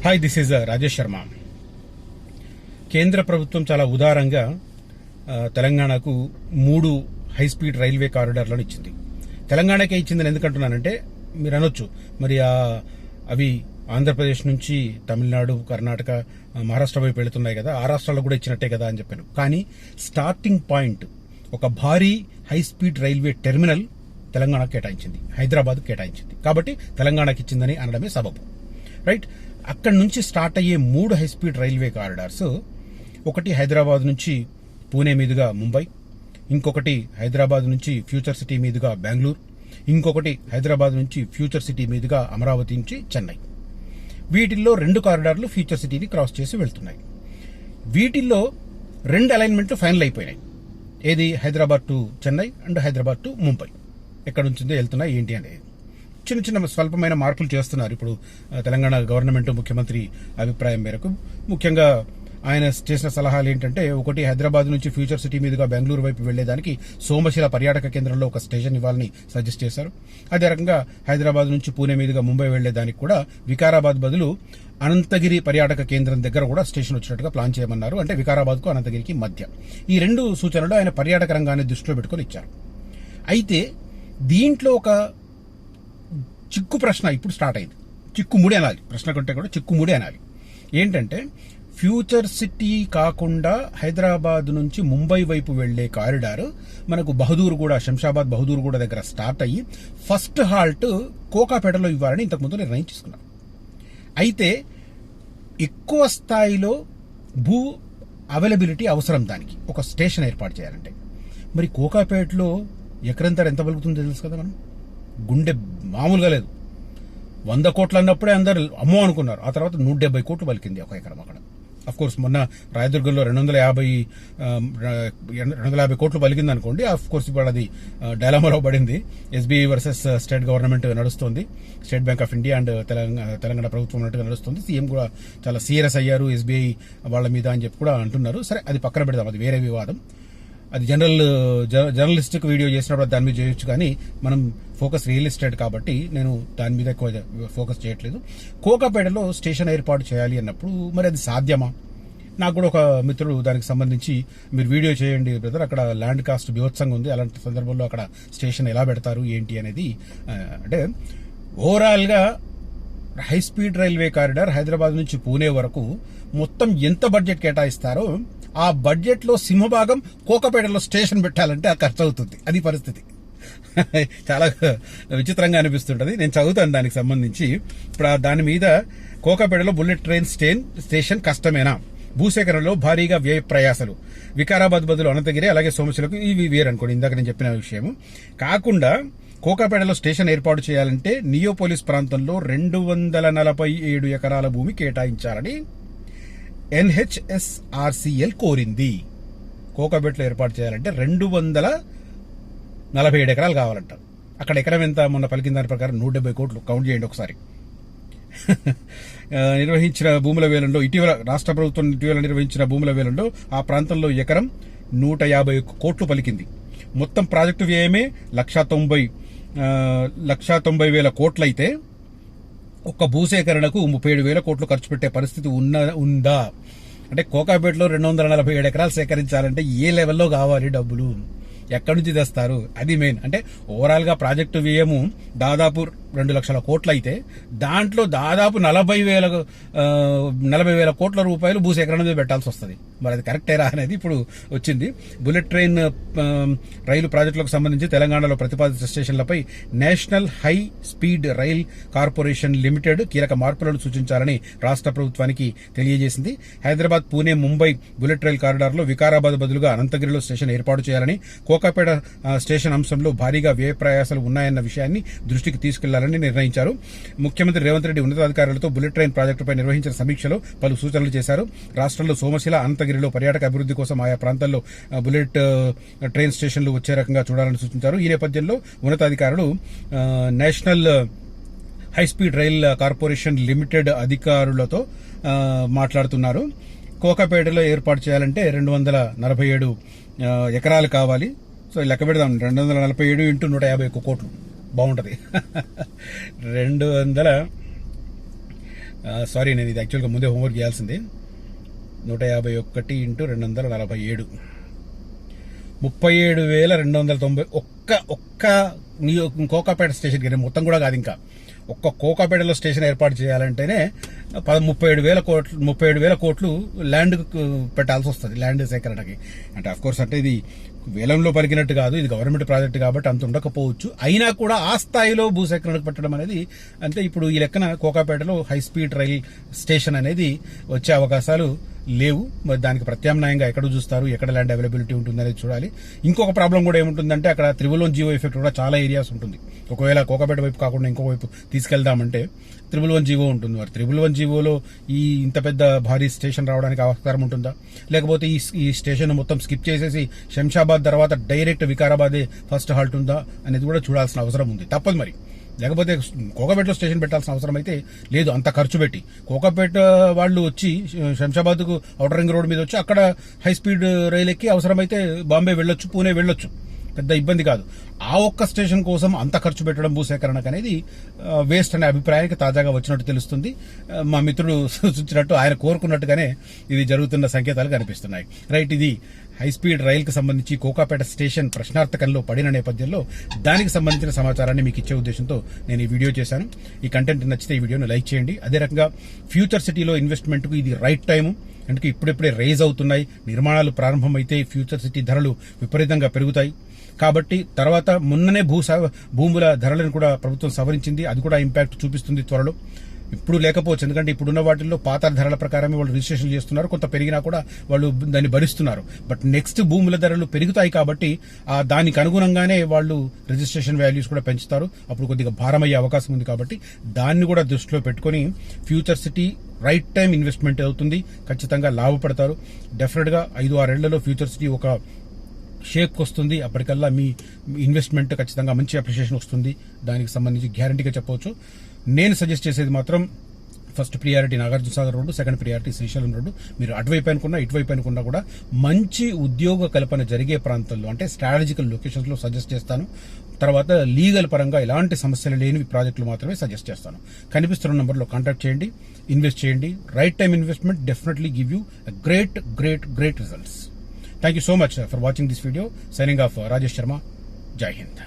Hi, this is Rajesh Sharma. కేంద్ర ప్రభుత్వం చాలా ఉదారంగా తెలంగాణకు 3 హై స్పీడ్ రైల్వే కారిడార్లను ఇచ్చింది. తెలంగాణకే ఇచ్చిందని ఎందుకంటున్నానంటే మీరు అనొచ్చు, మరి అవి ఆంధ్రప్రదేశ్ నుంచి తమిళనాడు, కర్ణాటక, మహారాష్ట్ర వైపు వెళుతున్నాయి కదా, ఆ రాష్ట్రాల్లో కూడా ఇచ్చినట్టే కదా అని చెప్పాను. కానీ స్టార్టింగ్ పాయింట్ ఒక భారీ హై స్పీడ్ రైల్వే టెర్మినల్ తెలంగాణకు కేటాయించింది, హైదరాబాద్ కేటాయించింది. కాబట్టి తెలంగాణకి ఇచ్చిందని అనడమే సబబు, రైట్? అక్కడి నుంచి స్టార్ట్ అయ్యే 3 హై స్పీడ్ రైల్వే కారిడార్స్, ఒకటి హైదరాబాద్ నుంచి పూణే మీదుగా ముంబై, ఇంకొకటి హైదరాబాద్ నుంచి ఫ్యూచర్ సిటీ మీదుగా బెంగళూరు, ఇంకొకటి హైదరాబాద్ నుంచి ఫ్యూచర్ సిటీ మీదుగా అమరావతి నుంచి చెన్నై. వీటిల్లో 2 కారిడార్లు ఫ్యూచర్ సిటీని క్రాస్ చేసి వెళ్తున్నాయి. వీటిల్లో 2 అలైన్మెంట్లు ఫైనల్ అయిపోయినాయి. ఏది? Hyderabad to Chennai and Hyderabad to Mumbai. ఎక్కడి నుంచిందో వెళ్తున్నాయి ఏంటి అనేది చిన్న చిన్న స్వల్పమైన మార్పులు చేస్తున్నారు ఇప్పుడు తెలంగాణ గవర్నమెంట్, ముఖ్యమంత్రి అభిప్రాయం మేరకు. ముఖ్యంగా ఆయన చేసిన సలహాలు ఏంటంటే, ఒకటి హైదరాబాద్ నుంచి ఫ్యూచర్ సిటీ మీదుగా బెంగళూరు వైపు వెళ్లేదానికి సోమశిల పర్యాటక కేంద్రంలో ఒక స్టేషన్ ఇవ్వాలని సజెస్ట్ చేశారు. అదే రకంగా హైదరాబాద్ నుంచి పూణే మీదుగా ముంబై వెళ్లేదానికి కూడా వికారాబాద్ బదులు అనంతగిరి పర్యాటక కేంద్రం దగ్గర కూడా స్టేషన్ వచ్చినట్టుగా ప్లాన్ చేయమన్నారు. అంటే వికారాబాద్ కు అనంతగిరికి మధ్య. ఈ 2 సూచనలు ఆయన పర్యాటక రంగాన్ని దృష్టిలో పెట్టుకుని ఇచ్చారు. అయితే దీంట్లో ఒక చిక్కు ప్రశ్న ఇప్పుడు స్టార్ట్ అయింది. చిక్కుముడి అనాలి, ప్రశ్న కంటే కూడా చిక్కుముడి అనాలి. ఏంటంటే, ఫ్యూచర్ సిటీ కాకుండా హైదరాబాద్ నుంచి ముంబై వైపు వెళ్లే కారిడార్ మనకు బహదూర్గూడ, శంషాబాద్ బహదూర్గూడ దగ్గర స్టార్ట్ అయ్యి ఫస్ట్ హాల్ట్ కోకాపేటలో ఇవ్వాలని ఇంతకుముందు నిర్ణయం తీసుకున్నారు. అయితే ఎక్కువ స్థాయిలో భూ అవైలబిలిటీ అవసరం, దానికి ఒక స్టేషన్ ఏర్పాటు చేయాలంటే. మరి కోకాపేటలో ఎకరం ధర ఎంత పలుకుతుందో తెలుసు కదా, మనం గుండె మామూలుగా లేదు. 100 కోట్లు అన్నప్పుడే అందరు అమ్మో అనుకున్నారు. ఆ తర్వాత 170 కోట్లు పలికింది ఒక ఎకరం అక్కడ. అఫ్ కోర్స్ మొన్న రాయదుర్గంలో 250 కోట్లు పలికింది అనుకోండి. అఫ్ కోర్స్ ఇప్పుడు అది డైలమాలో పడింది. ఎస్బీఐ వర్సెస్ స్టేట్ గవర్నమెంట్ నడుస్తుంది, state bank of India and Telangana ప్రభుత్వం అన్నట్టుగా నడుస్తుంది. సీఎం కూడా చాలా సీరియస్ అయ్యారు ఎస్బీఐ వాళ్ళ మీద అని చెప్పి కూడా అంటున్నారు. సరే, అది పక్కన పెడదాం, అది వేరే వివాదం. అది జర్నలిస్టిక్ వీడియో చేసినప్పుడు దాని మీద చేయొచ్చు, కానీ మనం ఫోకస్ రియల్ ఎస్టేట్ కాబట్టి నేను దాని మీద ఎక్కువ ఫోకస్ చేయట్లేదు. కోకాపేటలో స్టేషన్ ఏర్పాటు చేయాలి అన్నప్పుడు మరి అది సాధ్యమా? నాకు కూడా ఒక మిత్రుడు దానికి సంబంధించి, మీరు వీడియో చేయండి బ్రదర్, అక్కడ ల్యాండ్ కాస్ట్ బీభత్సంగా ఉంది, అలాంటి సందర్భంలో అక్కడ స్టేషన్ ఎలా పెడతారు ఏంటి అనేది. అంటే ఓవరాల్ గా high speed railway corridor Hyderabad నుంచి పూణే వరకు మొత్తం ఎంత బడ్జెట్ కేటాయిస్తారో ఆ బడ్జెట్ లో సింహభాగం కోకాపేటలో స్టేషన్ పెట్టాలంటే ఆ ఖర్చు అవుతుంది. అది పరిస్థితి. చాలా విచిత్రంగా అనిపిస్తుంటది. నేను చదువుతాను దానికి సంబంధించి. ఇప్పుడు దాని మీద, కోకాపేటలో బుల్లెట్ ట్రైన్ స్టేషన్ కష్టమేనా, భూసేకరణలో భారీగా వ్యయ ప్రయాసలు, వికారాబాద్ బదులు అనంతగిరి, అలాగే సోమశిలకు, ఇవి వేరనుకోండి, ఇందాక నేను చెప్పిన విషయం కాకుండా కోకాపేటలో స్టేషన్ ఏర్పాటు చేయాలంటే నియోపోలిస్ ప్రాంతంలో 247 ఎకరాల భూమి కేటాయించాలని NHSRCL కోరింది. కోకాపేటలో ఏర్పాటు చేయాలంటే 247 ఎకరాలు కావాలంట. అక్కడ ఎకరం ఎంత మొన్న పలికిన దాని ప్రకారం 170 కోట్లు. కౌంట్ చేయండి ఒకసారి. నిర్వహించిన భూముల వేలంలో ఇటీవల రాష్ట్ర ప్రభుత్వం నిర్వహించిన భూముల వేలంలో ఆ ప్రాంతంలో ఎకరం 150 కోట్లు పలికింది. మొత్తం ప్రాజెక్టు వ్యయమే 1,90,000 కోట్లయితే ఒక్క భూసేకరణకు 37,000 కోట్లు ఖర్చు పెట్టే పరిస్థితి ఉందా? అంటే కోకాపేటలో 247 ఎకరాలు సేకరించాలంటే ఏ లెవెల్లో కావాలి డబ్బులు? ఎక్కడి నుంచి తెస్తారు? అది మెయిన్. అంటే ఓవరాల్ గా ప్రాజెక్టు వ్యయము దాదాపు 2 లక్షల కోట్లు అయితే దాంట్లో దాదాపు 40,000 కోట్ల రూపాయలు భూసేకరణ మీద పెట్టాల్సి వస్తుంది. మరి అది కరెక్టేరా అనేది ఇప్పుడు వచ్చింది. బుల్లెట్ ట్రైన్ రైలు ప్రాజెక్టులకు సంబంధించి తెలంగాణలో ప్రతిపాదిత స్టేషన్లపై national high speed rail corporation limited కీలక మార్పులను సూచించాలని రాష్ట్ర ప్రభుత్వానికి తెలియజేసింది. Hyderabad, Pune, Mumbai bullet rail corridor లో వికారాబాద్ బదులుగా అనంతగిరిలో స్టేషన్ ఏర్పాటు చేయాలని, కోకాపేట స్టేషన్ అంశంలో భారీగా వ్యయ ప్రయాసాలు ఉన్నాయన్న విషయాన్ని దృష్టికి తీసుకెళ్లాలని నిర్ణయించారు. ముఖ్యమంత్రి రేవంత్ రెడ్డి ఉన్నతాధికారులతో బుల్లెట్ ట్రైన్ ప్రాజెక్టుపై నిర్వహించిన సమీక్షలో పలు సూచనలు చేశారు. రాష్ట్రంలో సోమశిల, అనంతగిరిలో పర్యాటక అభివృద్ధి కోసం ఆయా ప్రాంతాల్లో బుల్లెట్ ట్రైన్ స్టేషన్లు వచ్చే రకంగా చూడాలని సూచించారు. ఈ నేపథ్యంలో ఉన్నతాధికారులు national high speed rail corporation limited అధికారులతో మాట్లాడుతున్నారు. కోకాపేటలో ఏర్పాటు చేయాలంటే 247 ఎకరాలు కావాలి. సో లెక్క పెడదాం, 247 ఇంటూ 151 కోట్లు బాగుంటది. సారీ, నేను ఇది యాక్చువల్గా ముందే హోంవర్క్ చేయాల్సిందే. 151 × 247 37,290 ఒక్క కోకాపేట స్టేషన్కి, మొత్తం కూడా కాదు, ఇంకా ఒక్క కోకాపేటలో స్టేషన్ ఏర్పాటు చేయాలంటేనే 37,000 కోట్లు ల్యాండ్ పెట్టాల్సి వస్తుంది, ల్యాండ్ సేకరణకి. అంటే అఫ్ కోర్స్ అంటే ఇది వేలంలో పలికినట్టు కాదు, ఇది గవర్నమెంట్ ప్రాజెక్ట్ కాబట్టి అంత ఉండకపోవచ్చు. అయినా కూడా ఆ స్థాయిలో భూసేకరణకు పెట్టడం అనేది అంటే ఇప్పుడు ఈ లెక్కన కోకాపేటలో హై స్పీడ్ రైల్ స్టేషన్ అనేది వచ్చే అవకాశాలు లేవు. మరి దానికి ప్రత్యామ్నాయంగా ఎక్కడ చూస్తారు, ఎక్కడ ల్యాండ్ అవైలబిలిటీ ఉంటుంది అనేది చూడాలి. ఇంకొక ప్రాబ్లం కూడా ఏముంటుందంటే అక్కడ 311 జీవో ఎఫెక్ట్ కూడా చాలా ఏరియాస్ ఉంటుంది. ఒకవేళ కోకాపేట వైపు కాకుండా ఇంకో వైపు తీసుకెళ్దామంటే 311 జీవో ఉంటుంది. మరి 311 జీవోలో ఈ ఇంత పెద్ద భారీ స్టేషన్ రావడానికి ఆస్కారం ఉంటుందా, లేకపోతే ఈ స్టేషన్ మొత్తం స్కిప్ చేసేసి శంషాబాద్ తర్వాత డైరెక్ట్ వికారాబాదే ఫస్ట్ హాల్ట్ ఉందా అనేది కూడా చూడాల్సిన అవసరం ఉంది. తప్పదు మరి, లేకపోతే కోకాపేటలో స్టేషన్ పెట్టాల్సిన అవసరం అయితే లేదు. అంత ఖర్చు పెట్టి కోకాపేట వాళ్ళు వచ్చి శంషాబాద్కు ఔటర్ రింగ్ రోడ్ మీద వచ్చి అక్కడ హై స్పీడ్ రైలు ఎక్కి అవసరమైతే బాంబే వెళ్ళొచ్చు, పూణే వెళ్ళొచ్చు, పెద్ద ఇబ్బంది కాదు. ఆ ఒక్క స్టేషన్ కోసం అంత ఖర్చు పెట్టడం భూసేకరణకు అనేది వేస్ట్ అనే అభిప్రాయానికి తాజాగా వచ్చినట్టు తెలుస్తుంది. మా మిత్రుడు సూచించినట్టు, ఆయన కోరుకున్నట్టుగానే ఇది జరుగుతున్న సంకేతాలు కనిపిస్తున్నాయి. రైట్, ఇది హై స్పీడ్ రైలుకు సంబంధించి కోకాపేట స్టేషన్ ప్రశ్నార్థకంలో పడిన నేపథ్యంలో దానికి సంబంధించిన సమాచారాన్ని మీకు ఇచ్చే ఉద్దేశంతో నేను ఈ వీడియో చేశాను. ఈ కంటెంట్ నచ్చితే ఈ వీడియోను లైక్ చేయండి. అదే రకంగా ఫ్యూచర్ సిటీలో ఇన్వెస్ట్మెంట్కు ఇది రైట్ టైము. అంటే ఇప్పుడిప్పుడే రైజ్ అవుతున్నాయి, నిర్మాణాలు ప్రారంభమైతే ఫ్యూచర్ సిటీ ధరలు విపరీతంగా పెరుగుతాయి. కాబట్టి తర్వాత మొన్ననే భూముల ధరలను కూడా ప్రభుత్వం సవరించింది, అది కూడా ఇంపాక్ట్ చూపిస్తుంది త్వరలో. ఇప్పుడు లేకపోవచ్చు, ఎందుకంటే ఇప్పుడున్న వాటిల్లో పాత ధరల ప్రకారమే వాళ్ళు రిజిస్ట్రేషన్ చేస్తున్నారు, కొంత పెరిగినా కూడా వాళ్ళు దాన్ని భరిస్తున్నారు. బట్ నెక్స్ట్ భూముల ధరలు పెరుగుతాయి కాబట్టి దానికి అనుగుణంగానే వాళ్ళు రిజిస్ట్రేషన్ వాల్యూస్ కూడా పెంచుతారు. అప్పుడు కొద్దిగా భారమయ్యే అవకాశం ఉంది. కాబట్టి దాన్ని కూడా దృష్టిలో పెట్టుకుని future city right time investment అవుతుంది, ఖచ్చితంగా లాభపడతారు. డెఫినెట్ గా 5-6 ఏళ్లలో ఫ్యూచర్ సిటీ ఒక షేప్కి వస్తుంది. అప్పటికల్లా మీ ఇన్వెస్ట్మెంట్ ఖచ్చితంగా మంచి అప్రిషియేషన్ వస్తుంది, దానికి సంబంధించి గ్యారంటీగా చెప్పవచ్చు. నేను సజెస్ట్ చేసేది మాత్రం first priority Nagarjunasagar road, second priority Srisailam road. మీరు అటువైపు అనుకున్నా ఇటువైపు అనుకున్నా కూడా మంచి ఉద్యోగ కల్పన జరిగే ప్రాంతాల్లో, అంటే స్ట్రాటజికల్ లొకేషన్స్ లో సజెస్ట్ చేస్తాను. తర్వాత లీగల్ పరంగా ఎలాంటి సమస్యలు లేని ప్రాజెక్టులు మాత్రమే సజెస్ట్ చేస్తాను. కనిపిస్తున్న నంబర్లో కాంటాక్ట్ చేయండి, ఇన్వెస్ట్ చేయండి. Right time investment definitely give you great results. Thank you so much for watching this video. Signing off, Rajesh Sharma. Jai Hind.